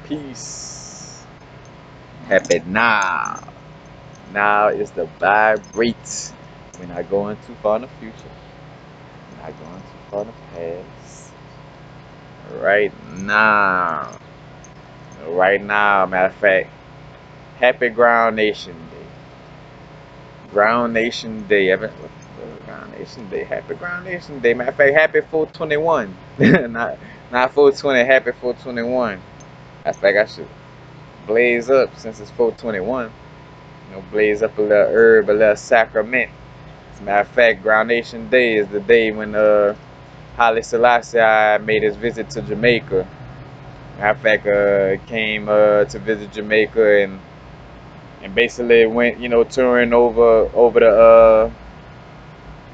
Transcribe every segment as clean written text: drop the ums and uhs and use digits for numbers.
Peace. Happy now. Now is the vibrate. We're not going too far in the future. We're not going too far in the past. Right now. Right now, matter of fact. Happy Ground Nation Day. Ground Nation Day. Ground Nation Day. Happy Ground Nation Day. Matter of fact, happy 421. not 420, happy 421. I think I should blaze up since it's 421. Blaze up a little herb, a little sacrament. As a matter of fact, Ground Nation Day is the day when Haile Selassie made his visit to Jamaica. Matter of fact, came to visit Jamaica and basically went, touring over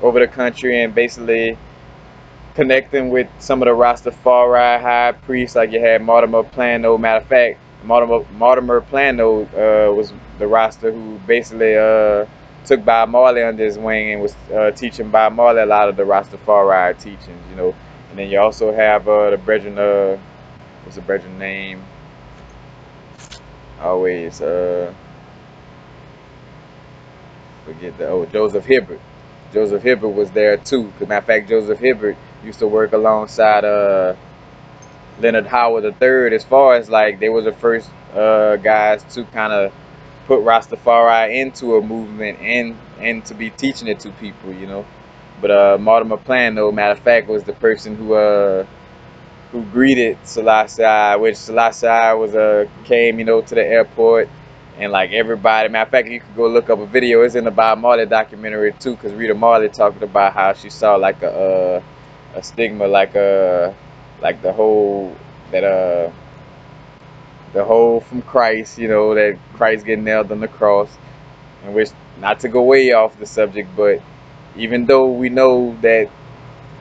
the country and basically connecting with some of the Rastafari high priests, like you had Mortimer Plano. Matter of fact, Mortimer Plano was the Rasta who basically took Bob Marley under his wing and was teaching Bob Marley a lot of the Rastafari teachings. And then you also have the brethren, what's the brethren name? Always forget Joseph Hibbert. Joseph Hibbert was there too. As a matter of fact, Joseph Hibbert used to work alongside Leonard Howard III, as far as like they was the first guys to kind of put Rastafari into a movement and to be teaching it to people. But Mortimer Plano, matter of fact, was the person who greeted Selassie, which Selassie was came to the airport. And like everybody, matter of fact, you could go look up a video. It's in the Bob Marley documentary too, because Rita Marley talking about how she saw like a stigma, like the whole that the whole from Christ, that Christ getting nailed on the cross, and which, not to go way off the subject, but even though we know that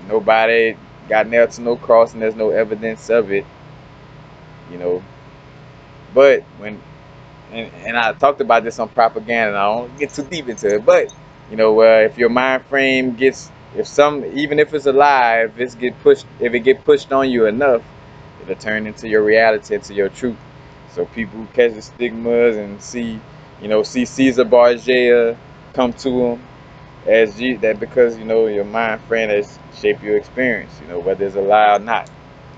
nobody got nailed to no cross and there's no evidence of it, but when and I talked about this on propaganda, and I don't get too deep into it, but if your mind frame gets, even if it's a lie, if it get pushed on you enough, it'll turn into your reality, into your truth. So people who catch the stigmas and see Caesar Borgia come to them as that, because your mind frame has shaped your experience, whether it's a lie or not.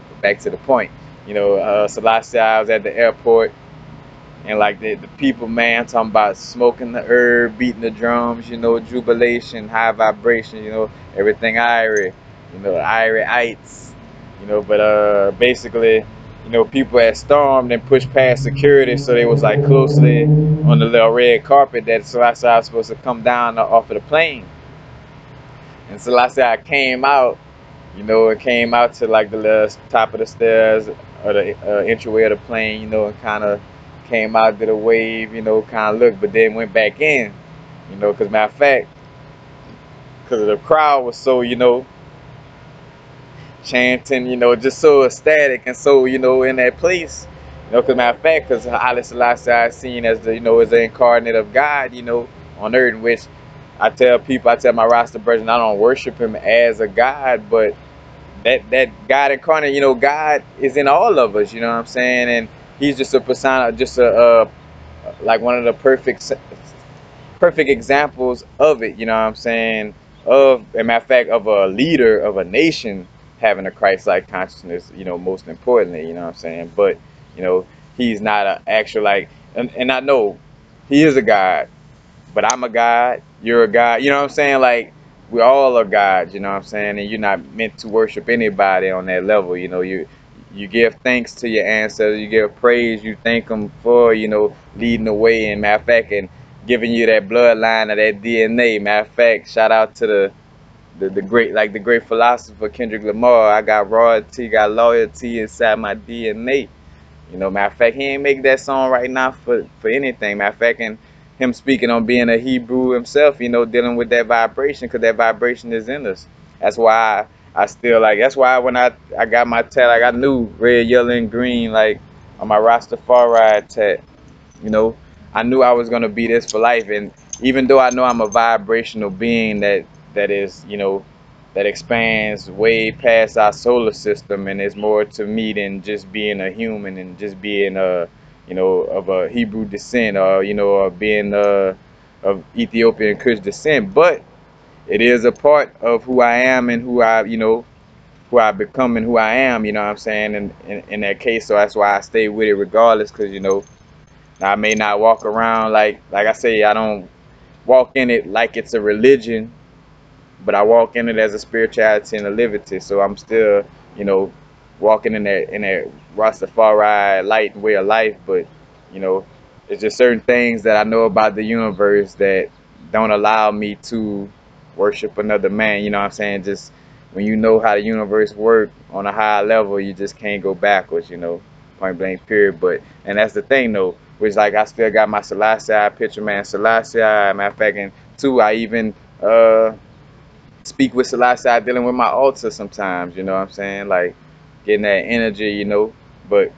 But back to the point, Selassie, I was at the airport. And like the people, man, I'm talking about smoking the herb, beating the drums, jubilation, high vibration, everything Irie, Irie-ites, but basically, people had stormed and pushed past security, so they was like closely on the little red carpet that Selassie was supposed to come down off of the plane. And Selassie came out, it came out to like the little top of the stairs or the entryway of the plane, and kind of came out, did a wave, kind of looked, but then went back in, because matter of fact, because the crowd was so, chanting, just so ecstatic and so, in that place, because matter of fact, because Haile Selassie is seen as as the incarnate of God, on earth, in which I tell my Rasta brethren, I don't worship him as a God, but that God incarnate, God is in all of us, you know what I'm saying? And he's just a persona, just like one of the perfect examples of it, you know what I'm saying? As a matter of fact, of a leader of a nation having a Christ-like consciousness, most importantly, you know what I'm saying? But, he's not an actual, like, and I know he is a God, but I'm a God, you're a God, you know what I'm saying? Like, we all are gods, you know what I'm saying? And you're not meant to worship anybody on that level, you give thanks to your ancestors, you give praise, you thank them for, leading the way, and matter of fact, and giving you that bloodline of that DNA. Matter of fact, shout out to the great philosopher Kendrick Lamar. I got royalty, got loyalty inside my DNA. Matter of fact, he ain't make that song right now for anything. Matter of fact, and him speaking on being a Hebrew himself, dealing with that vibration, because that vibration is in us. That's why I still that's why when I got my tat, like I knew red, yellow, and green, like on my Rastafari tat, I knew I was gonna be this for life. And even though I know I'm a vibrational being that is, that expands way past our solar system, and is more to me than just being a human and just being a, of a Hebrew descent, or or being of Ethiopian Kush descent. But it is a part of who I am and who I become and who I am. You know what I'm saying? In that case, so that's why I stay with it regardless, because I may not walk around like I say, I don't walk in it like it's a religion, but I walk in it as a spirituality and a liberty. So I'm still, you know, walking in that Rastafari light and way of life. But you know, it's just certain things that I know about the universe that don't allow me to worship another man. You know what I'm saying? Just when you know how the universe works on a high level, you just can't go backwards. Point blank period. But and that's the thing though, which like I still got my Selassie picture, man. Selassie, matter of fact, and two, I even speak with Selassie dealing with my altar sometimes, you know what I'm saying? Like getting that energy, But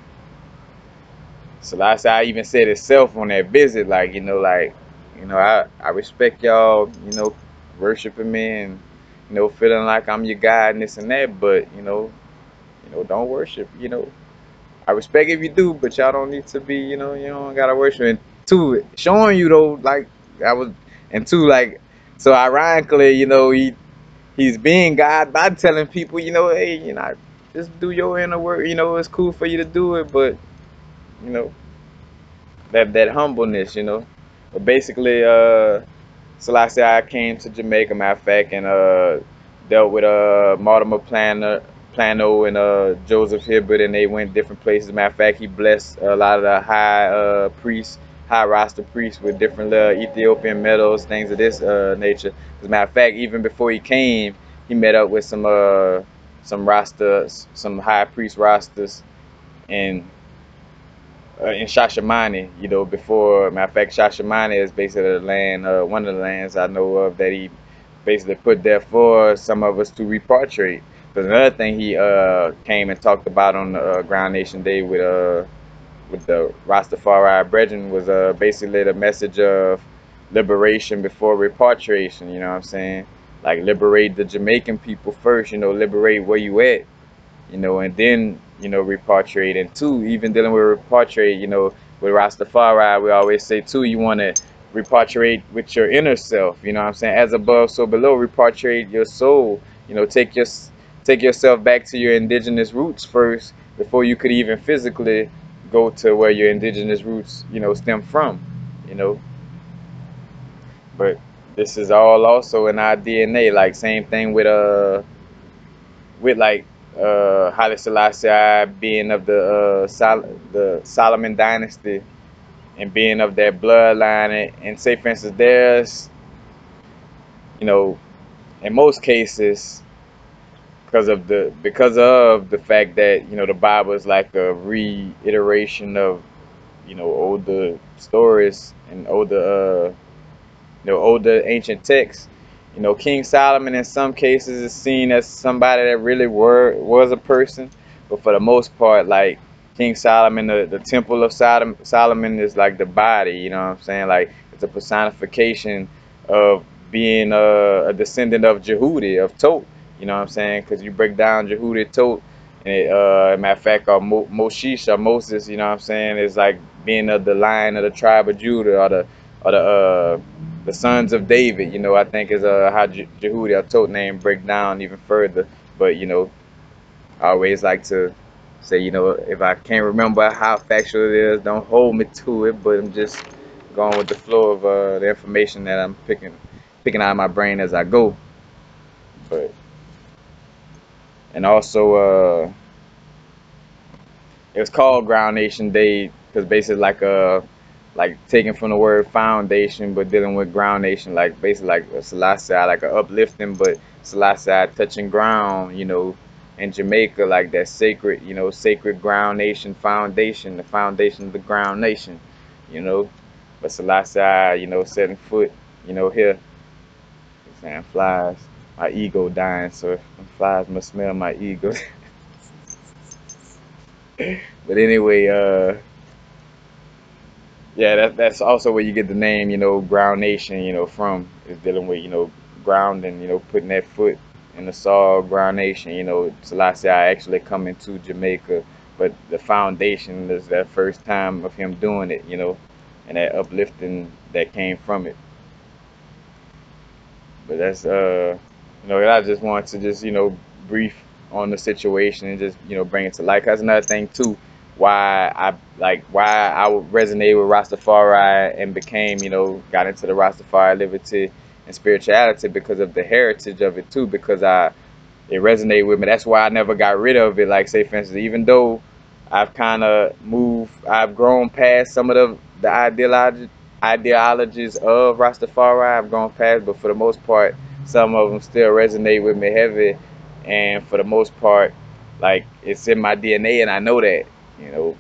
Selassie even said itself on that visit, like, I respect y'all, worshiping me and, feeling like I'm your God and this and that, but don't worship, I respect if you do, but y'all don't need to be, you don't gotta worship. And two, showing you though, like I was, and two, like, so ironically, he's being God by telling people, hey, just do your inner work. It's cool for you to do it, but you know, that humbleness, But basically, Selassie I came to Jamaica, matter of fact, and dealt with Mortimer Plano and Joseph Hibbert, and they went different places. Matter of fact, he blessed a lot of the high priests, high roster priests with different Ethiopian medals, things of this nature. As a matter of fact, even before he came, he met up with some rosters, some high priest rosters, and in Shashamane, before, matter of fact, Shashamane is basically the land, one of the lands I know of that he basically put there for some of us to repatriate. Because another thing he came and talked about on the Ground Nation Day with the Rastafari brethren was basically the message of liberation before repatriation, you know what I'm saying? Like liberate the Jamaican people first, liberate where you at, and then, repatriate. And two, even dealing with repatriate, with Rastafari, we always say too, you want to repatriate with your inner self, you know what I'm saying? As above, so below, repatriate your soul, take yourself back to your indigenous roots first before you could even physically go to where your indigenous roots, stem from, you know. But this is all also in our DNA, like same thing with like Haile Selassie being of the Solomon dynasty and being of that bloodline, and say for instance there's, you know in most cases, because of the fact that the Bible is like a reiteration of older stories and older ancient texts. King Solomon in some cases is seen as somebody that really was a person, but for the most part, like King Solomon, the Temple of Solomon is like the body. You know what I'm saying? Like it's a personification of being a descendant of Jehudi, of Tot. You know what I'm saying? Because you break down Jehudi Tot, and matter of fact, Moshish or Moses. You know what I'm saying? Is like being of the line of the tribe of Judah, or the sons of David. I think is how Jehudi or Tot name break down even further. But I always like to say, if I can't remember how factual it is, don't hold me to it. But I'm just going with the flow of the information that I'm picking out of my brain as I go. But and also it was called Ground Nation Day because basically like taken from the word foundation, but dealing with ground nation, like basically like a Selassie, like a uplifting, but Selassie touching ground, in Jamaica, like that sacred, sacred ground nation foundation, the foundation of the ground nation, you know. But Selassie, setting foot, here, saying flies, my ego dying, so if them flies must smell my ego. But anyway, yeah, that's also where you get the name, Ground Nation, from, is dealing with, grounding, putting that foot in the Saw Ground Nation. You know, Selassie actually coming to Jamaica, but the foundation is that first time of him doing it. You know, and that uplifting that came from it. But that's you know, I just want to just brief on the situation and just bring it to light. That's another thing too, why I would resonate with Rastafari and became got into the Rastafari liberty and spirituality because of the heritage of it too. Because it resonated with me. That's why I never got rid of it. Like, say for instance, even though I've kind of I've grown past some of the ideologies of Rastafari. I've gone past, but for the most part, some of them still resonate with me heavy. And for the most part, like, it's in my DNA, and I know that.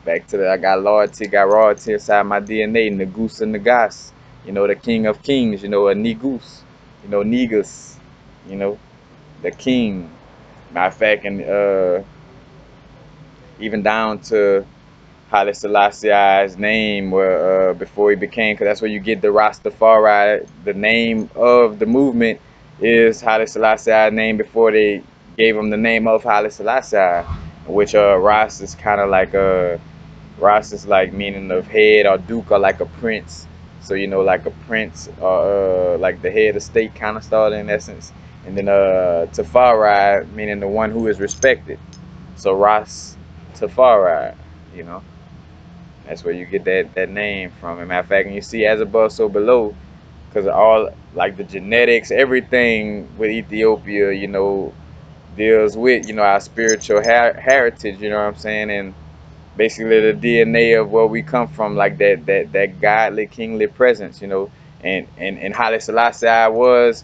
Back to I got loyalty, got royalty inside my DNA. Nagus and Nagas. The King of Kings. A Negus. Negus. The King. Matter of fact, and even down to Haile Selassie's name, where before he became, because that's where you get the Rastafari. The name of the movement is Haile Selassie's name before they gave him the name of Haile Selassie, which Ras is kind of like Ras is like meaning of head or duke or like a prince. So like a prince or like the head of state kind of style in essence. And then Tafari meaning the one who is respected. So Ras Tafari, you know. That's where you get that name from. And matter of fact, and you see as above, so below, because all like the genetics, everything with Ethiopia, deals with our spiritual heritage. You know what I'm saying? And basically the DNA of where we come from, like that godly, kingly presence. And Haile Selassie was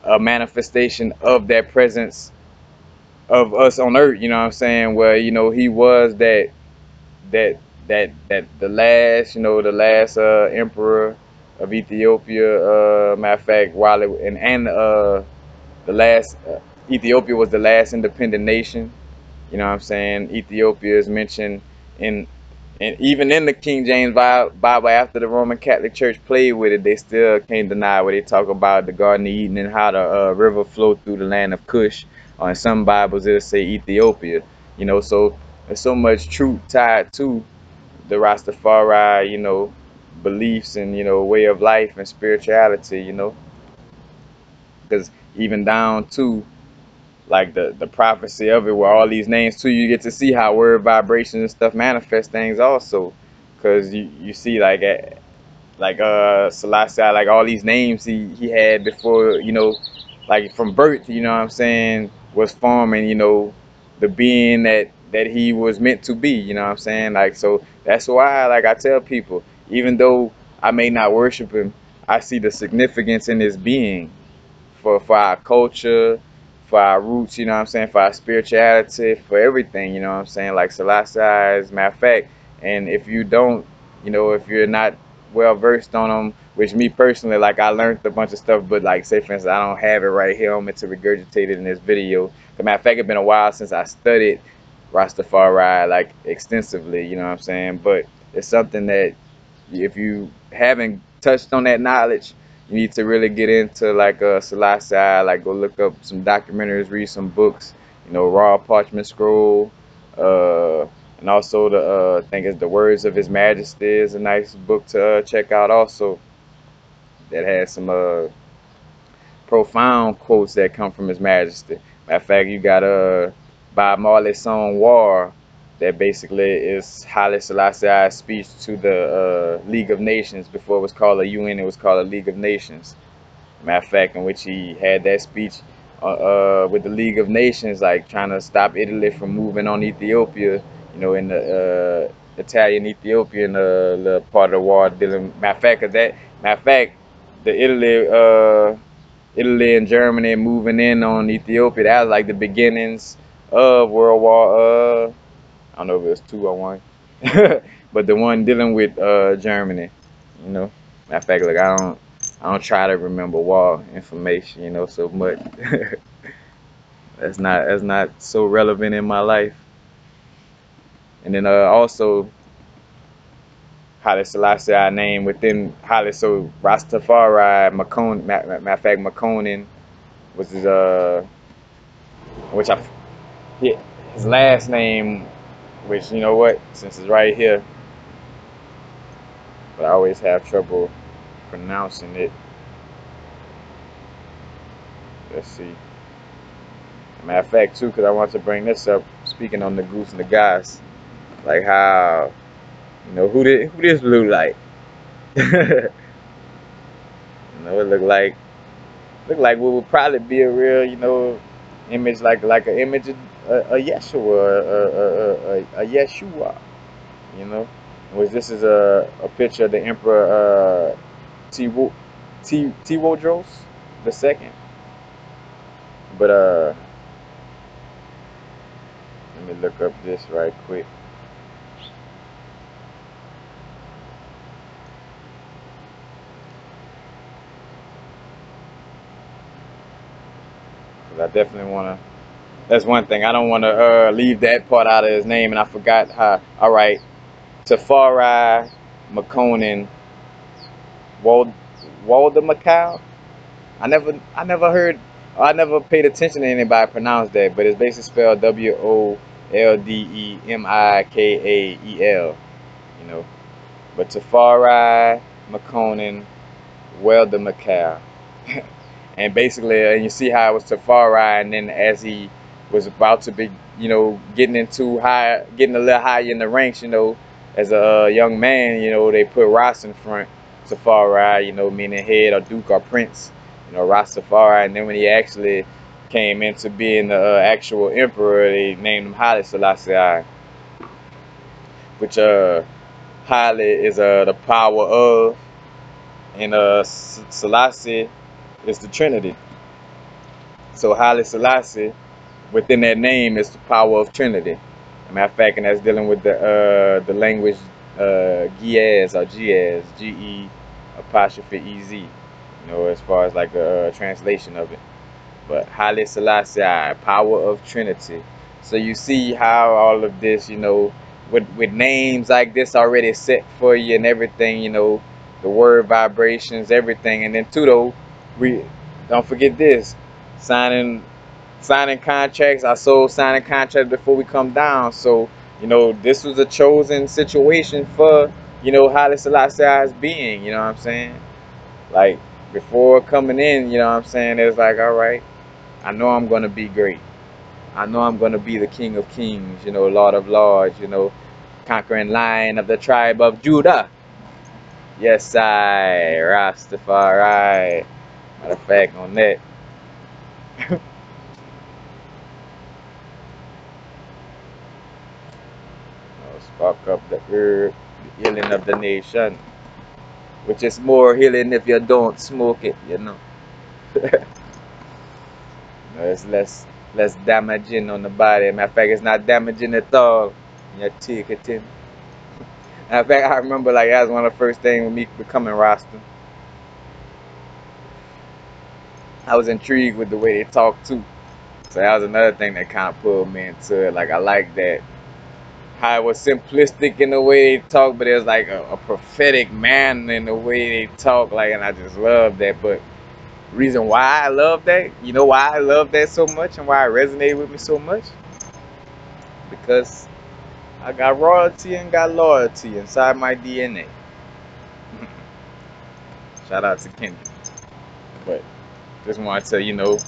a manifestation of that presence of us on earth. You know what I'm saying? Where he was that that the last emperor of Ethiopia. Matter of fact, while it, and the last Ethiopia was the last independent nation. You know what I'm saying? Ethiopia is mentioned in and even in the King James Bible, after the Roman Catholic Church played with it, they still can't deny where they talk about the Garden of Eden and how the river flowed through the land of Cush. Or in some Bibles, it'll say Ethiopia. So there's so much truth tied to the Rastafari, beliefs and way of life and spirituality. Because even down to like the prophecy of it, where all these names too, you get to see how word vibrations and stuff manifest things also. Because you see Selassie, like all these names he had before, like from birth, you know what I'm saying, was forming, the being that he was meant to be, you know what I'm saying? Like, so that's why, like, I tell people, even though I may not worship him, I see the significance in his being for our culture, for our roots, you know what I'm saying, for our spirituality, for everything, you know what I'm saying. Like Selassie, as a matter of fact, and if you don't, if you're not well versed on them, which me personally, like, I learned a bunch of stuff, but like, say for instance, I don't have it right here. I'm meant to regurgitate it in this video. As a matter of fact, it's been a while since I studied Rastafari like extensively, you know what I'm saying. But it's something that if you haven't touched on that knowledge, you need to really get into like Selassie, like go look up some documentaries, read some books, Raw Parchment Scroll, uh, and also I think it's The Words of His Majesty is a nice book to check out also, that has some profound quotes that come from His Majesty. Matter of fact, you got Bob Marley's song War, that basically is Haile Selassie's speech to the League of Nations. Before it was called a UN, it was called a League of Nations. Matter of fact, in which he had that speech with the League of Nations, like trying to stop Italy from moving on Ethiopia, in the Italian Ethiopian the part of the war dealing. Matter of fact, the Italy and Germany moving in on Ethiopia, that was like the beginnings of World War. I don't know if it was two or one, but the one dealing with Germany. Matter of fact, like I don't try to remember war information, so much. That's not so relevant in my life. And then also Haile Selassie name within Haile, so Rastafari Makonnen, matter of fact, Makonnen was his which I hit his last name, which, you know what, since it's right here, but I always have trouble pronouncing it. Let's see. Matter of fact, too, because I want to bring this up, speaking on the Goose and the Guys, like how, who this look like? It look like what would probably be a real, image, like an image of a Yeshua, a Yeshua, you know, which this is a picture of the Emperor Tewodros the second. But let me look up this right quick. Cause I definitely want to. That's one thing. I don't want to leave that part out of his name, and I forgot how. All right, Tafari McConan Wald Macau. I never paid attention to anybody pronounce that, but it's basically spelled Woldemichael. You know, but Tafari McConan Welder Macau. And basically, you see how it was Tafari, and then as he was about to be, getting a little higher in the ranks, as a young man, they put Ross in front, Tafari, meaning head or duke or prince, Rastafari. And then when he actually came into being the actual emperor, they named him Haile Selassie, which Haile is the power of, and Selassie is the Trinity. So Haile Selassie, within that name, is the power of Trinity. As a matter of fact, and that's dealing with the language Giaz or Giaz, Ge apostrophe Ez. As far as like a translation of it. But Haile Selassie, power of Trinity. So you see how all of this, with names like this already set for you and everything, the word vibrations, everything, and then too though, we don't forget this, signing contracts. I sold signing contracts before we come down. So, this was a chosen situation for, Haile Selassie's being, you know what I'm saying? Like, before coming in, you know what I'm saying, it's like, all right, I know I'm going to be great. I know I'm going to be the King of Kings, Lord of Lords, conquering lion of the tribe of Judah. Yes, I, Rastafari. Matter of fact, on that. Spark up the herb, the healing of the nation, which is more healing if you don't smoke it, It's less damaging on the body. Matter of fact, it's not damaging at all. You take it in. Matter of fact, I remember like that was one of the first things with me becoming Rasta. I was intrigued with the way they talk too. So that was another thing that kind of pulled me into it. Like I like that how it was simplistic in the way they talk, but it was like a prophetic man in the way they talk. Like, and I just love that. But reason why I love that, why I love that so much and why it resonated with me so much? Because I got royalty and got loyalty inside my DNA. Shout out to Kendrick. But just want to,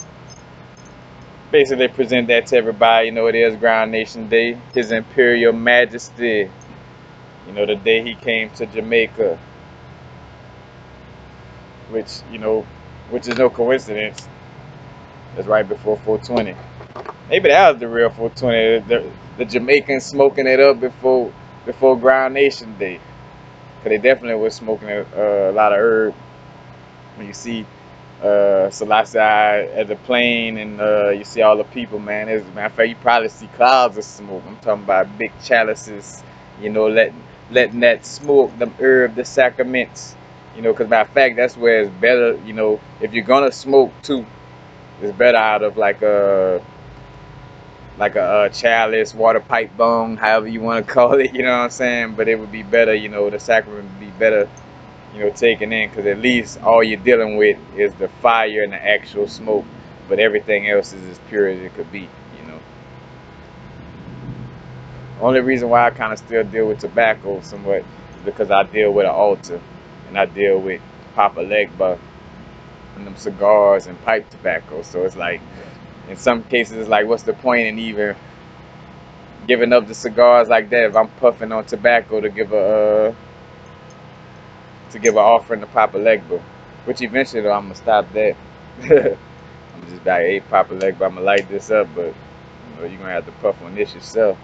basically present that to everybody. It is Ground Nation Day. His Imperial Majesty, the day he came to Jamaica, which is no coincidence. It's right before 420. Maybe that was the real 420. The Jamaicans smoking it up before Ground Nation Day. Cause they definitely was smoking a lot of herb. When you see Selassie at the plane and you see all the people, man. As a matter of fact, you probably see clouds of smoke. I'm talking about big chalices, letting that smoke, the herb, the sacraments, because matter of fact, that's where it's better, if you're gonna smoke too, it's better out of like a chalice, water pipe bong, however you want to call it, you know what I'm saying? But it would be better, the sacrament would be better, taken in, because at least all you're dealing with is the fire and the actual smoke, but everything else is as pure as it could be. Only reason why I kind of still deal with tobacco somewhat is because I deal with an altar, and I deal with Papa Legba and them cigars and pipe tobacco. So it's like, in some cases, it's like, what's the point in even giving up the cigars like that if I'm puffing on tobacco to give an offering to Papa Legba? Which eventually though, I'm gonna stop that. I'm just like, hey, Papa Legba, I'm gonna light this up, but you're gonna have to puff on this yourself.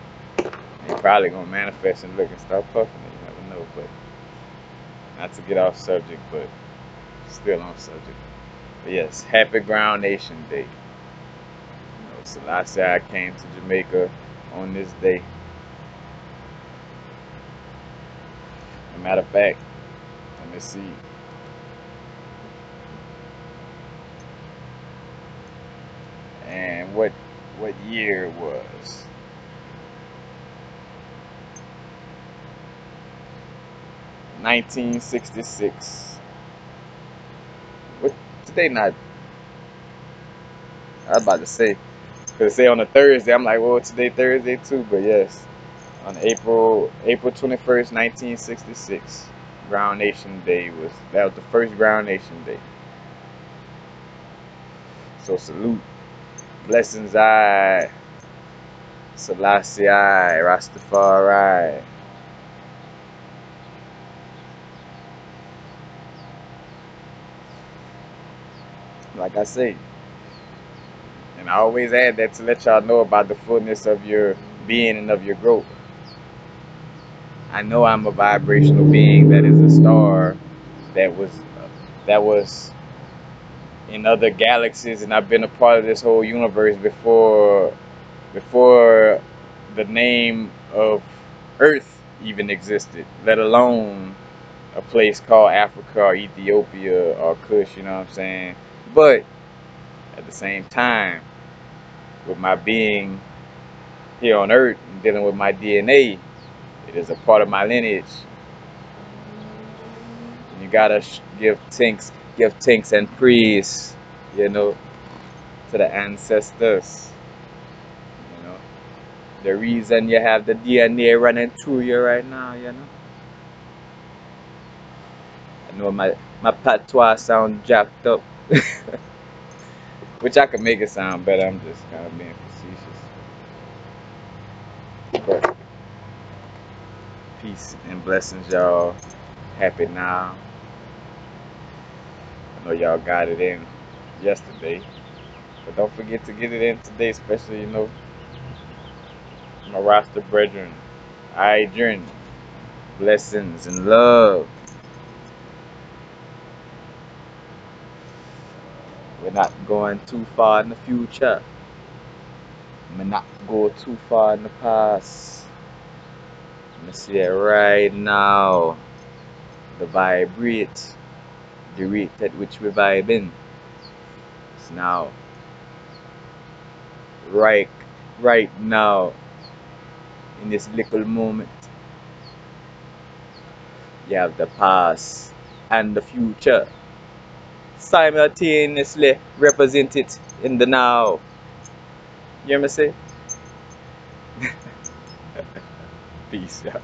You're probably gonna manifest and look and start puffing it. You never know. But not to get off subject, but still on subject. But yes, Happy Ground Nation Day. Selassie I came to Jamaica on this day. As a matter of fact, let me see. And what year it was. $1966. What today? Not. I was about to say. Cause say on a Thursday, I'm like, well, today Thursday too. But yes, on April 21st, 1966, Ground Nation Day was the first Ground Nation Day. So salute, blessings, I Selassie I Rastafari. Like I say, and I always add that to let y'all know about the fullness of your being and of your growth. I know I'm a vibrational being that is a star that was in other galaxies, and I've been a part of this whole universe before the name of Earth even existed, let alone a place called Africa or Ethiopia or Kush, you know what I'm saying? But at the same time, with my being here on Earth and dealing with my DNA, it is a part of my lineage. And you gotta give thanks and praise, to the ancestors. The reason you have the DNA running through you right now, I know my patois sound jacked up. Which I could make it sound better. I'm just kind of being facetious. But peace and blessings, y'all. Happy now. I know y'all got it in yesterday, but don't forget to get it in today, especially, my roster brethren. Alright, journey. Blessings and love. We're not going too far in the future. We're not go too far in the past. I'm see it right now. The vibrate, the rate at which we're vibing. It's now. Right now. In this little moment. You have the past and the future simultaneously represented in the now. You hear me say? Peace out.